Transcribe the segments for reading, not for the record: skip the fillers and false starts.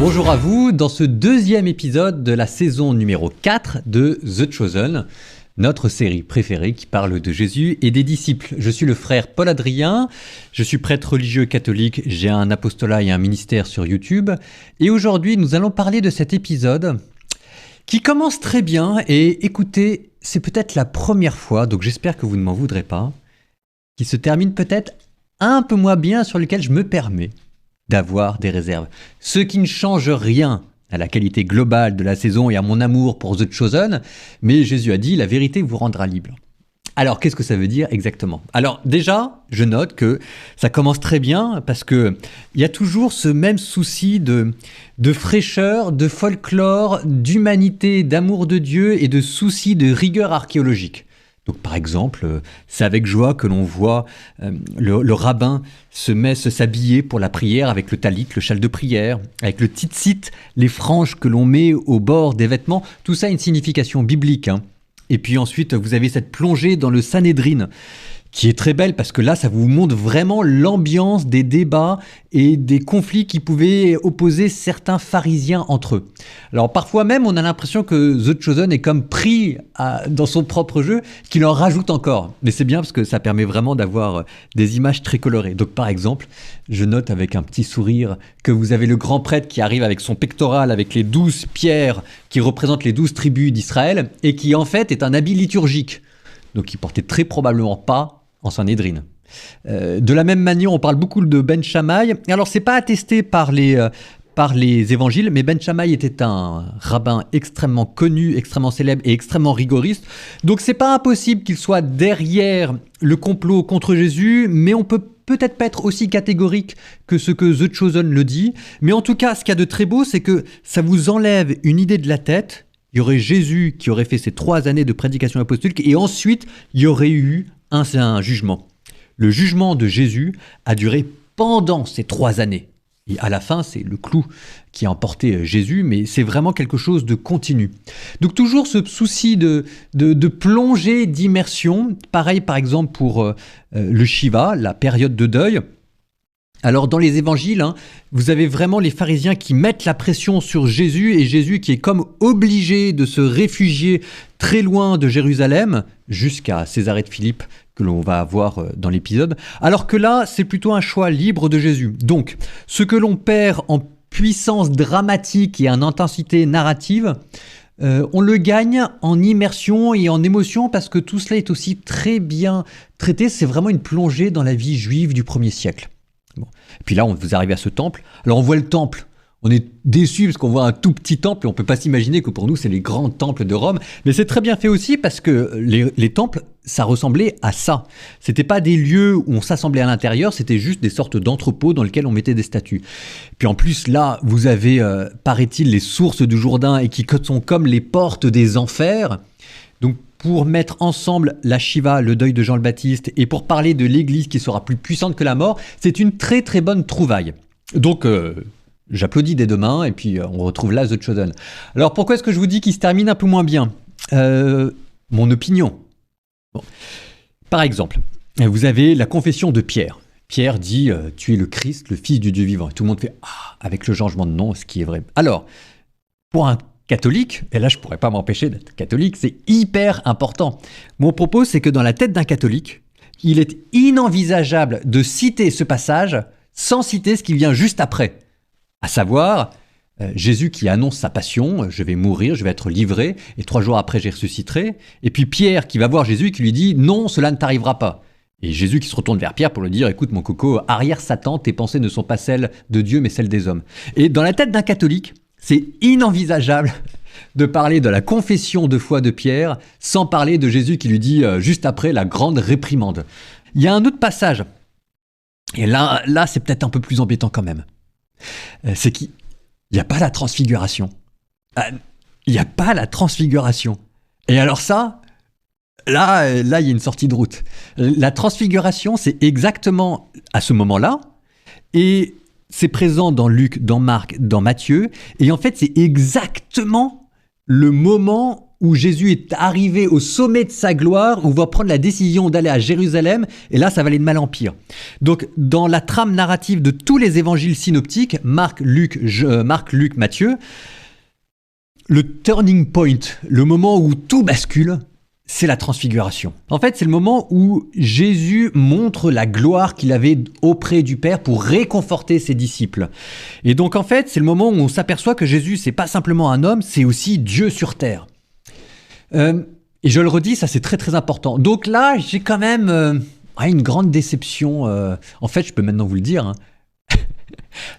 Bonjour à vous, dans ce deuxième épisode de la saison numéro 4 de The Chosen, notre série préférée qui parle de Jésus et des disciples. Je suis le frère Paul Adrien, je suis prêtre religieux catholique, j'ai un apostolat et un ministère sur YouTube. Et aujourd'hui, nous allons parler de cet épisode qui commence très bien. Et écoutez, c'est peut-être la première fois, donc j'espère que vous ne m'en voudrez pas, qui se termine peut-être un peu moins bien, sur lequel je me permets d'avoir des réserves. Ce qui ne change rien à la qualité globale de la saison et à mon amour pour The Chosen, mais Jésus a dit « la vérité vous rendra libre ». Alors, qu'est-ce que ça veut dire exactement? Alors déjà, je note que ça commence très bien parce qu'il y a toujours ce même souci de fraîcheur, de folklore, d'humanité, d'amour de Dieu et de souci de rigueur archéologique. Donc par exemple, c'est avec joie que l'on voit le rabbin s'habiller pour la prière avec le talit, le châle de prière, avec le tzitzit, les franges que l'on met au bord des vêtements. Tout ça a une signification biblique, hein. Et puis ensuite, vous avez cette plongée dans le Sanhédrin, qui est très belle parce que là, ça vous montre vraiment l'ambiance des débats et des conflits qui pouvaient opposer certains pharisiens entre eux. Alors parfois même, on a l'impression que The Chosen est comme pris dans son propre jeu, qu'il en rajoute encore. Mais c'est bien parce que ça permet vraiment d'avoir des images très colorées. Donc par exemple, je note avec un petit sourire que vous avez le grand prêtre qui arrive avec son pectoral, avec les 12 pierres qui représentent les 12 tribus d'Israël et qui en fait est un habit liturgique. Donc il portait très probablement pas en Sanhédrin. De la même manière, on parle beaucoup de Ben Shammai. Alors, c'est pas attesté par les évangiles, mais Ben Shammai était un rabbin extrêmement connu, extrêmement célèbre et extrêmement rigoriste. Donc, c'est pas impossible qu'il soit derrière le complot contre Jésus, mais on peut peut-être pas être aussi catégorique que ce que The Chosen le dit. Mais en tout cas, ce qu'il y a de très beau, c'est que ça vous enlève une idée de la tête. Il y aurait Jésus qui aurait fait ces 3 années de prédication apostolique et ensuite, il y aurait eu un jugement. Le jugement de Jésus a duré pendant ces 3 années. Et à la fin, c'est le clou qui a emporté Jésus, mais c'est vraiment quelque chose de continu. Donc toujours ce souci de plongée, d'immersion. Pareil par exemple pour le Shiva, la période de deuil. Alors dans les évangiles, vous avez vraiment les pharisiens qui mettent la pression sur Jésus et Jésus qui est comme obligé de se réfugier très loin de Jérusalem jusqu'à Césarée de Philippe que l'on va voir dans l'épisode. Alors que là, c'est plutôt un choix libre de Jésus. Donc, ce que l'on perd en puissance dramatique et en intensité narrative, on le gagne en immersion et en émotion parce que tout cela est aussi très bien traité. C'est vraiment une plongée dans la vie juive du 1er siècle. Bon. Et puis là, vous arrivez à ce temple. Alors on voit le temple. On est déçu parce qu'on voit un tout petit temple et on ne peut pas s'imaginer que pour nous, c'est les grands temples de Rome. Mais c'est très bien fait aussi parce que les temples, ça ressemblait à ça. Ce n'était pas des lieux où on s'assemblait à l'intérieur, c'était juste des sortes d'entrepôts dans lesquels on mettait des statues. Puis en plus, là, vous avez, paraît-il, les sources du Jourdain et qui sont comme les portes des enfers. Donc, pour mettre ensemble la Shiva, le deuil de Jean le Baptiste, et pour parler de l'Église qui sera plus puissante que la mort, c'est une très très bonne trouvaille. Donc, j'applaudis dès demain, et puis on retrouve là The Chosen. Alors, pourquoi est-ce que je vous dis qu'il se termine un peu moins bien? Mon opinion. Bon. Par exemple, vous avez la confession de Pierre. Pierre dit « Tu es le Christ, le Fils du Dieu vivant ». Et tout le monde fait « Ah !» avec le changement de nom, ce qui est vrai. Alors, pour un catholique, et là je pourrais pas m'empêcher d'être catholique, c'est hyper important. Mon propos, c'est que dans la tête d'un catholique, il est inenvisageable de citer ce passage sans citer ce qui vient juste après. À savoir, Jésus qui annonce sa passion, je vais mourir, je vais être livré, et 3 jours après je ressusciterai. Et puis Pierre qui va voir Jésus et qui lui dit, non, cela ne t'arrivera pas. Et Jésus qui se retourne vers Pierre pour lui dire, écoute mon coco, arrière Satan, tes pensées ne sont pas celles de Dieu mais celles des hommes. Et dans la tête d'un catholique, c'est inenvisageable de parler de la confession de foi de Pierre sans parler de Jésus qui lui dit juste après la grande réprimande. Il y a un autre passage, et là c'est peut-être un peu plus embêtant quand même. C'est qu'il n'y a pas la transfiguration. Il n'y a pas la transfiguration. Et alors ça, là il y a une sortie de route. La transfiguration, c'est exactement à ce moment-là, et c'est présent dans Luc, dans Marc, dans Matthieu, et en fait c'est exactement le moment où Jésus est arrivé au sommet de sa gloire, où il va prendre la décision d'aller à Jérusalem, et là, ça va aller de mal en pire. Donc, dans la trame narrative de tous les évangiles synoptiques, Marc, Luc, Matthieu, le turning point, le moment où tout bascule, c'est la transfiguration. En fait, c'est le moment où Jésus montre la gloire qu'il avait auprès du Père pour réconforter ses disciples. Et donc, en fait, c'est le moment où on s'aperçoit que Jésus, c'est pas simplement un homme, c'est aussi Dieu sur terre. Et je le redis, ça c'est très très important. Donc là, j'ai quand même une grande déception. En fait, je peux maintenant vous le dire.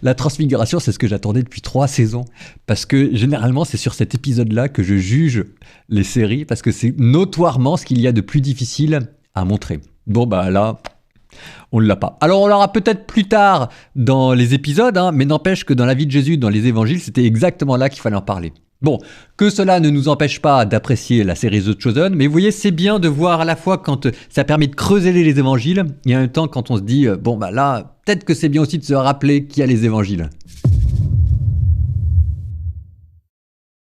La transfiguration, c'est ce que j'attendais depuis 3 saisons. Parce que généralement, c'est sur cet épisode-là que je juge les séries, parce que c'est notoirement ce qu'il y a de plus difficile à montrer. Bon, bah là, on ne l'a pas. Alors, on l'aura peut-être plus tard dans les épisodes, mais n'empêche que dans la vie de Jésus, dans les évangiles, c'était exactement là qu'il fallait en parler. Bon, que cela ne nous empêche pas d'apprécier la série The Chosen, mais vous voyez, c'est bien de voir à la fois quand ça permet de creuser les évangiles, et en même temps quand on se dit, bon bah là, peut-être que c'est bien aussi de se rappeler qu'il y a les évangiles.